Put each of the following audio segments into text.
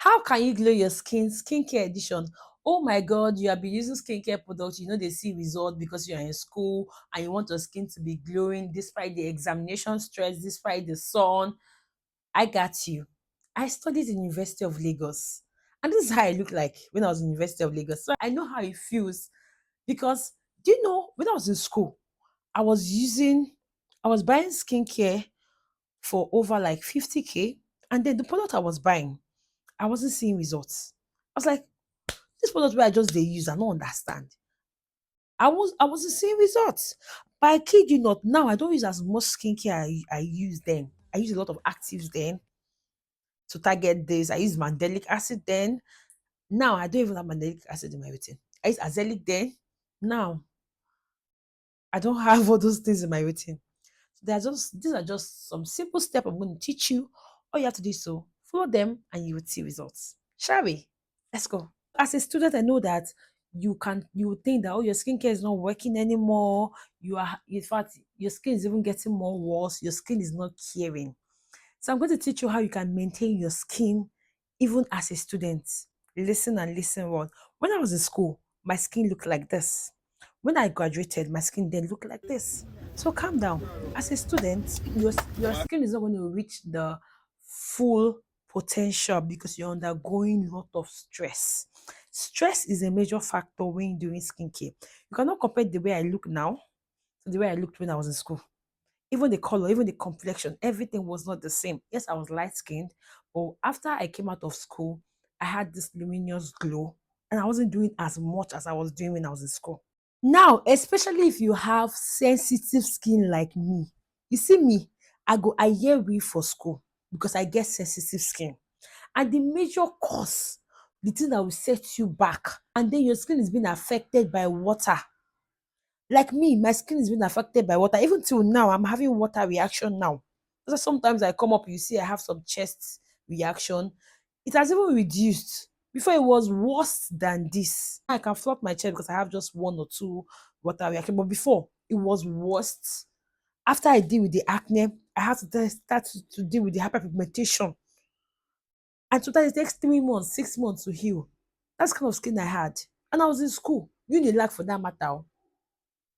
How can you glow your skin? Skincare edition. Oh my God, you have been using skincare products, they see result because you are in school and you want your skin to be glowing despite the examination stress, despite the sun. I got you. I studied in University of Lagos. And this is how I look like when I was in University of Lagos. So I know how it feels because do you know when I was in school, I was using I was buying skincare for over like 50K. And then the product I was buying, I wasn't seeing results. I was like, this product where I just they use, I don't understand. I wasn't seeing results. But I kid you not, now I don't use as much skincare I used then. I use a lot of actives then to target this. I use mandelic acid then. Now I don't even have mandelic acid in my routine. I use azelaic then. Now I don't have all those things in my routine. So these are just some simple steps I'm going to teach you. All you have to do is to follow them and you will see results. Shall we? Let's go. As a student, I know that you would think that, oh, your skincare is not working anymore. You are, in fact, your skin is even getting more worse. Your skin is not caring. So I'm going to teach you how you can maintain your skin even as a student. Listen and listen well. When I was in school, my skin looked like this. When I graduated, my skin then looked like this. So calm down. As a student, your skin is not going to reach the full potential because you're undergoing a lot of stress. Stress is a major factor when you're doing skincare. You cannot compare the way I look now to the way I looked when I was in school. Even the color, even the complexion, everything was not the same. Yes, I was light skinned, but after I came out of school, I had this luminous glow and I wasn't doing as much as I was doing when I was in school. Now, especially if you have sensitive skin like me, you see me, I wear weave for school because I get sensitive skin. And the major cause, the thing that will set you back, and then your skin is being affected by water. Like me, my skin is being affected by water. Even till now, I'm having water reaction now. So sometimes I come up, you see, I have some chest reaction. It has even reduced. Before it was worse than this. I can flop my chest because I have just one or two water reaction. But before, it was worst. After I deal with the acne, I have to start to deal with the hyperpigmentation. And sometimes it takes 3 months, 6 months to heal. That's the kind of skin I had. And I was in school. You need lack for that matter.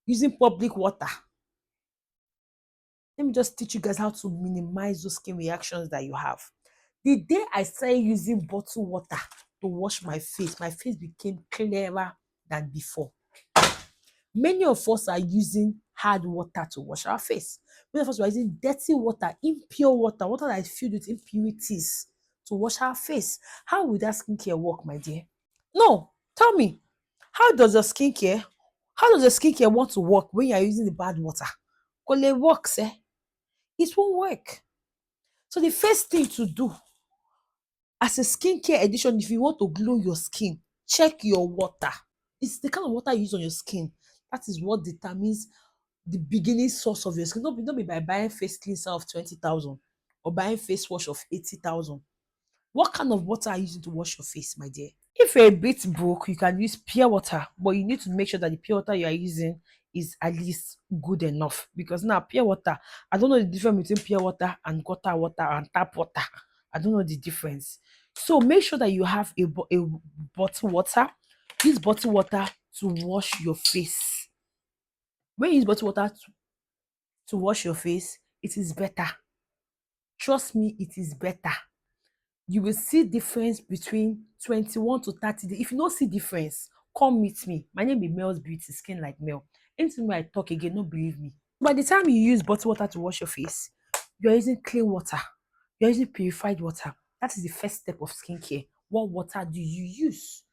Using public water. Let me just teach you guys how to minimize those skin reactions that you have. The day I started using bottled water to wash my face became clearer than before. Many of us are using hard water to wash our face. Many of us are using dirty water, impure water, water that is filled with impurities to wash our face. How will that skincare work, my dear? No, tell me, how does your skincare want to work when you are using the bad water? Because it works, eh? It won't work. So the first thing to do as a skincare edition, if you want to glow your skin, check your water. It's the kind of water you use on your skin. That is what determines the beginning source of your skin. Don't be by buying face cleanser of 20,000 or buying face wash of 80,000. What kind of water are you using to wash your face, my dear? If you're a bit broke, you can use pure water, but you need to make sure that the pure water you are using is at least good enough. Because now, pure water, I don't know the difference between pure water and gutter water and tap water. I don't know the difference. So make sure that you have a bottled water. Use bottled water to wash your face. When you use bottled water to wash your face, it is better. Trust me, it is better. You will see difference between 21 to 30 days. If you don't see difference, come meet me. My name is Mel's Beauty, Skin Like Mel. Anything when I talk again, don't believe me. By the time you use bottled water to wash your face, you're using clean water. You're using purified water. That is the first step of skincare. What water do you use?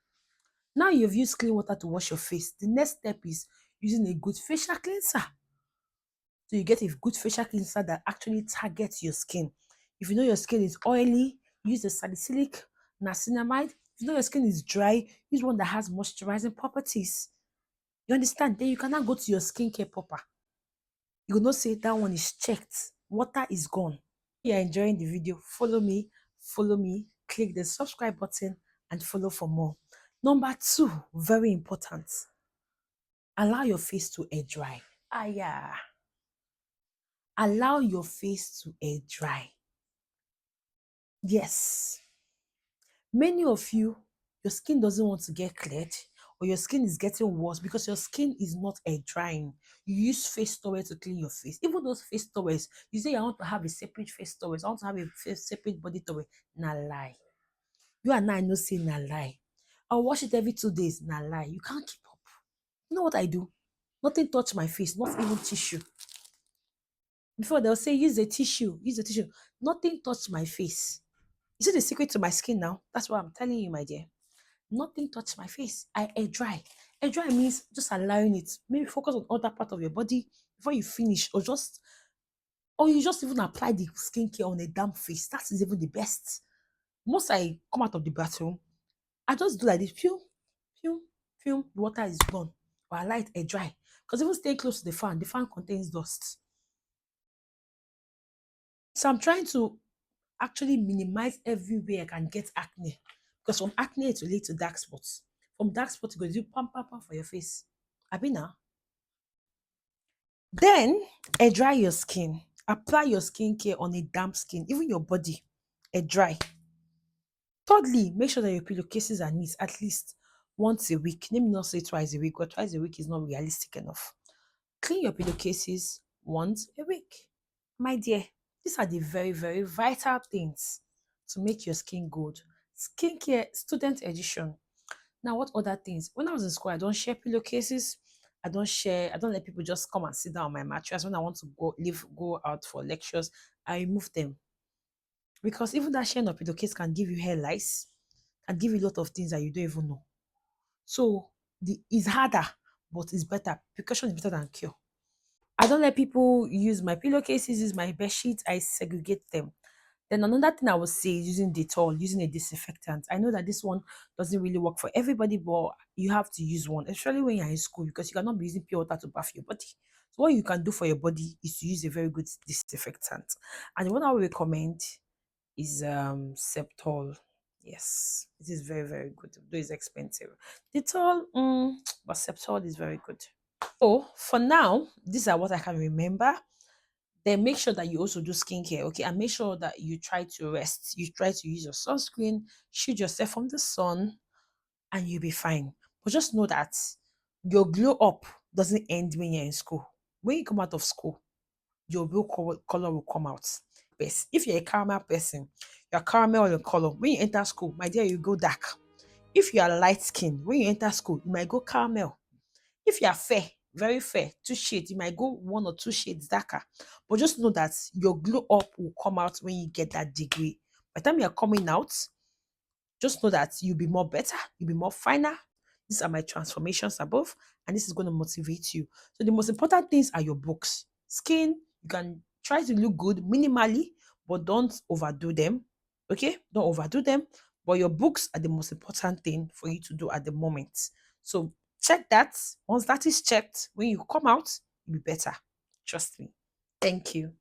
Now you've used clean water to wash your face. The next step is using a good facial cleanser. So you get a good facial cleanser that actually targets your skin. If you know your skin is oily, use the salicylic, niacinamide. If you know your skin is dry, use one that has moisturizing properties. You understand? Then you cannot go to your skincare proper. You will not say that one is checked. Water is gone. If you're enjoying the video, follow me, click the subscribe button and follow for more. Number two, very important. Allow your face to air dry. Ah, yeah. Allow your face to air dry. Yes. Many of you, your skin doesn't want to get cleared, or your skin is getting worse because your skin is not air drying. You use face towel to clean your face. Even those face towels, you say I want to have a separate face towel, I want to have a separate body towel. Na lie. You and I know say na lie. I'll wash it every 2 days. Na lie. You can't keep up. You know what I do? Nothing touch my face, not even tissue. Before they'll say use a tissue, use a tissue. Nothing touch my face. You see the secret to my skin now? That's what I'm telling you, my dear. Nothing touch my face. I air dry. Air dry means just allowing it. Maybe focus on other part of your body before you finish, or you just even apply the skincare on a damp face. That is even the best. Once I come out of the bathroom, I just do like this. Pew, pew, pew. The water is gone. Or I light air dry. Because even staying close to the fan contains dust. So I'm trying to actually minimize everywhere I can get acne. Because from acne it will lead to dark spots. From dark spots, it goes do pam pam pam for your face. Abina. Then air dry your skin. Apply your skincare on a damp skin, even your body. Air dry. Thirdly, make sure that your pillowcases are neat at least once a week. Let me not say twice a week, but twice a week is not realistic enough. Clean your pillowcases once a week. My dear, these are the very, very vital things to make your skin good. Skincare student edition. Now, what other things? When I was in school, I don't share pillowcases. I don't let people just come and sit down on my mattress. When I want to go out for lectures, I remove them. Because even that sharing of pillowcase can give you hair lice, can give you a lot of things that you don't even know. So it's harder, but it's better. Precaution is better than cure. I don't let people use my pillowcases, use my bed sheets. I segregate them. Then another thing I would say is using Dettol, using a disinfectant. I know that this one doesn't really work for everybody, but you have to use one, especially when you're in school, because you cannot be using pure water to bath your body. So what you can do for your body is to use a very good disinfectant. And the one I would recommend is Septol. Yes, it is very, very good. Though it's expensive. Dettol, but Septol is very good. So for now, these are what I can remember. Then make sure that you also do skincare, okay? And make sure that you try to rest. You try to use your sunscreen, shield yourself from the sun, and you'll be fine. But just know that your glow up doesn't end when you're in school. When you come out of school, your real color will come out. Best. If you're a caramel person, you're caramel in color. When you enter school, my dear, you go dark. If you are light skin, when you enter school, you might go caramel. If you are fair, very fair, 2 shades, you might go 1 or 2 shades darker. But just know that your glow up will come out when you get that degree. By the time you're coming out, just know that you'll be more better, you'll be more finer. These are my transformations above, and this is going to motivate you. So the most important things are your books. Skin, you can try to look good minimally, but don't overdo them. Okay? Don't overdo them. But your books are the most important thing for you to do at the moment. So check that. Once that is checked, when you come out, you'll be better. Trust me. Thank you.